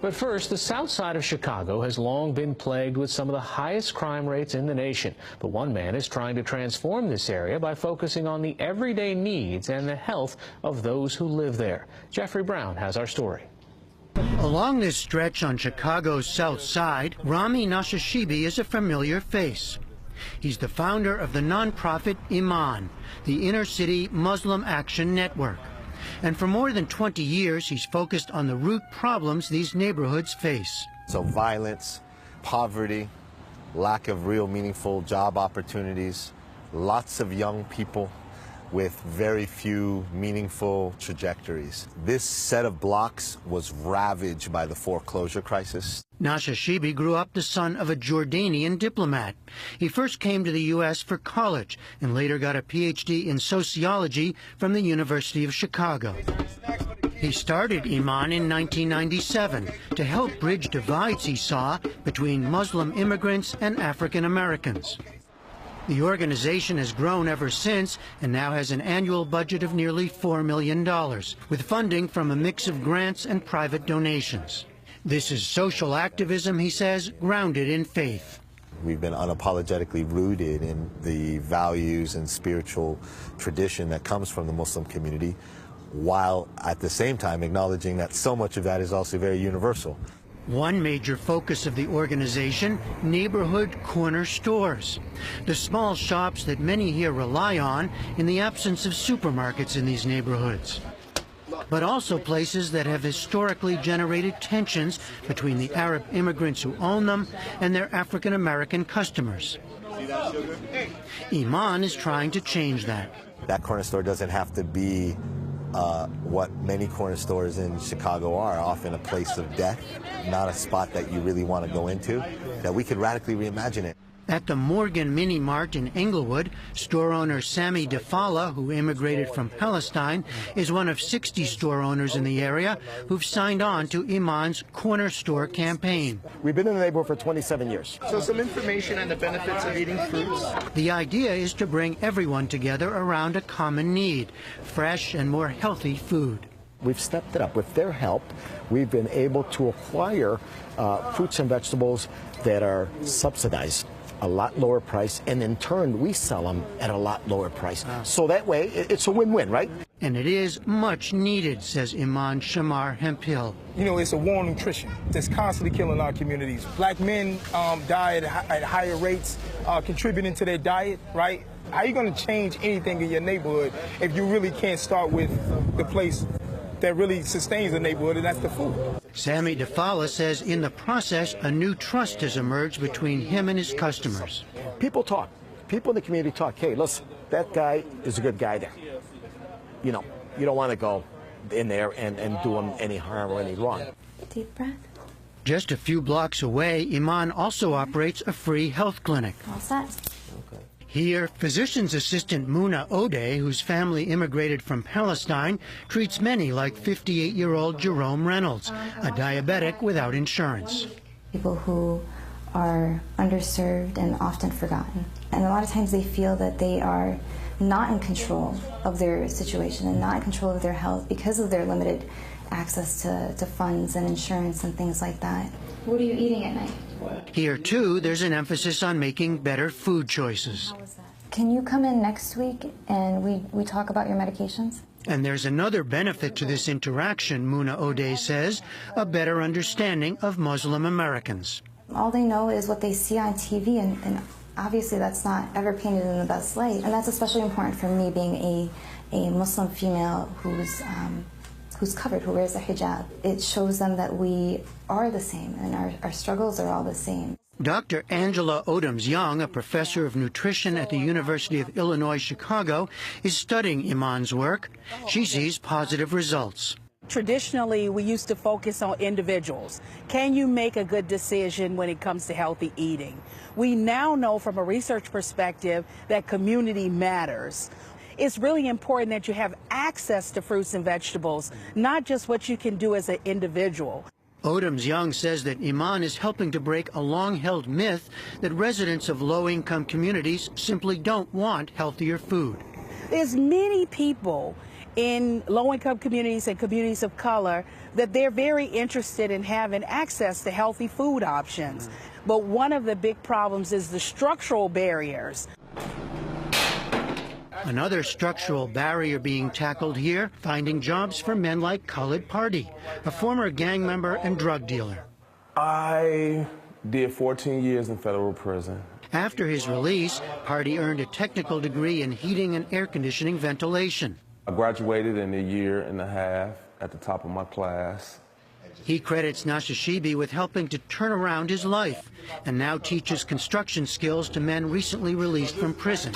But first, the south side of Chicago has long been plagued with some of the highest crime rates in the nation. But one man is trying to transform this area by focusing on the everyday needs and the health of those who live there. Jeffrey Brown has our story. Along this stretch on Chicago's south side, Rami Nashashibi is a familiar face. He's the founder of the nonprofit Iman, the inner city Muslim Action Network. And for more than 20 years, he's focused on the root problems these neighborhoods face. So violence, poverty, lack of real meaningful job opportunities, lots of young people with very few meaningful trajectories. This set of blocks was ravaged by the foreclosure crisis. Nashashibi grew up the son of a Jordanian diplomat. He first came to the U.S. for college and later got a Ph.D. in sociology from the University of Chicago. He started Iman in 1997 to help bridge divides he saw between Muslim immigrants and African Americans. The organization has grown ever since and now has an annual budget of nearly $4 million, with funding from a mix of grants and private donations. This is social activism, he says, grounded in faith. We've been unapologetically rooted in the values and spiritual tradition that comes from the Muslim community, while at the same time acknowledging that so much of that is also very universal. One major focus of the organization, neighborhood corner stores. The small shops that many here rely on in the absence of supermarkets in these neighborhoods. But also places that have historically generated tensions between the Arab immigrants who own them and their African American customers. Iman is trying to change that. That corner store doesn't have to be what many corner stores in Chicago are, often a place of death, not a spot that you really want to go into, that we could radically reimagine it. At the Morgan Mini Mart in Englewood, store owner Sami Defala, who immigrated from Palestine, is one of 60 store owners in the area who've signed on to Iman's Corner Store campaign. We've been in the neighborhood for 27 years. So some information on the benefits of eating fruits. The idea is to bring everyone together around a common need, fresh and more healthy food. We've stepped it up. With their help, we've been able to acquire fruits and vegetables that are subsidized, a lot lower price, and in turn we sell them at a lot lower price. So that way it's a win-win, right? And it is much needed, says Iman Shamar Hemphill. You know, it's a war on nutrition that's constantly killing our communities. Black men die at higher rates, contributing to their diet, right? How are you going to change anything in your neighborhood if you really can't start with the place that really sustains the neighborhood, and that's the food? Sami Defala says in the process, a new trust has emerged between him and his customers. People talk. People in the community talk. Hey, listen, that guy is a good guy there. You know, you don't want to go in there and do him any harm or any wrong. Deep breath. Just a few blocks away, Iman also operates a free health clinic. All set. Here, physician's assistant Muna Ode, whose family immigrated from Palestine, treats many like 58-year-old Jerome Reynolds, a diabetic without insurance. People who are underserved and often forgotten. And a lot of times they feel that they are not in control of their situation and not in control of their health because of their limited access to funds and insurance and things like that. What are you eating at night? Here, too, there's an emphasis on making better food choices. Can you come in next week and we talk about your medications? And there's another benefit to this interaction, Muna Ode says, a better understanding of Muslim Americans. All they know is what they see on TV, and obviously that's not ever painted in the best light. And that's especially important for me, being a Muslim female who's covered, who wears a hijab. It shows them that we are the same and our struggles are all the same. Dr. Angela Odoms-Young, a professor of nutrition at the University of Illinois, Chicago, is studying Iman's work. She sees positive results. Traditionally, we used to focus on individuals. Can you make a good decision when it comes to healthy eating? We now know from a research perspective that community matters. It's really important that you have access to fruits and vegetables, not just what you can do as an individual. Odoms-Young says that Iman is helping to break a long-held myth that residents of low-income communities simply don't want healthier food. There's many people in low-income communities and communities of color that they're very interested in having access to healthy food options. But one of the big problems is the structural barriers. Another structural barrier being tackled here, finding jobs for men like Khalid Party, a former gang member and drug dealer. I did 14 years in federal prison. After his release, Party earned a technical degree in heating and air conditioning ventilation. I graduated in a year and a half at the top of my class. He credits Nashashibi with helping to turn around his life and now teaches construction skills to men recently released from prison.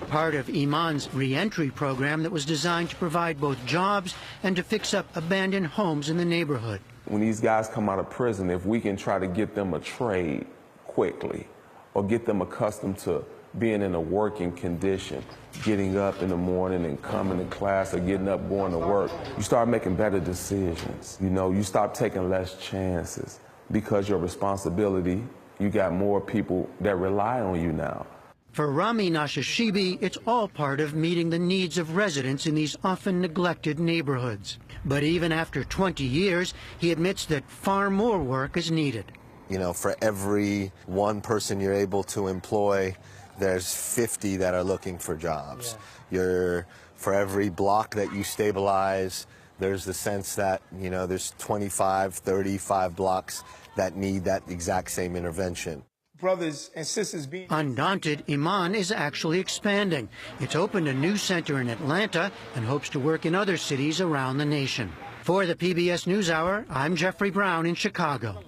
Part of Iman's re-entry program that was designed to provide both jobs and to fix up abandoned homes in the neighborhood. When these guys come out of prison, if we can try to get them a trade quickly or get them accustomed to being in a working condition, getting up in the morning and coming to class or getting up going to work, you start making better decisions. You know, you stop taking less chances because your responsibility, you got more people that rely on you now. For Rami Nashashibi, it's all part of meeting the needs of residents in these often neglected neighborhoods. But even after 20 years, he admits that far more work is needed. You know, for every one person you're able to employ, there's 50 that are looking for jobs. For every block that you stabilize, there's the sense that, you know, there's 25, 35 blocks that need that exact same intervention. Brothers and sisters being Undaunted, Iman is actually expanding. It's opened a new center in Atlanta and hopes to work in other cities around the nation. For the PBS NewsHour, I'm Jeffrey Brown in Chicago.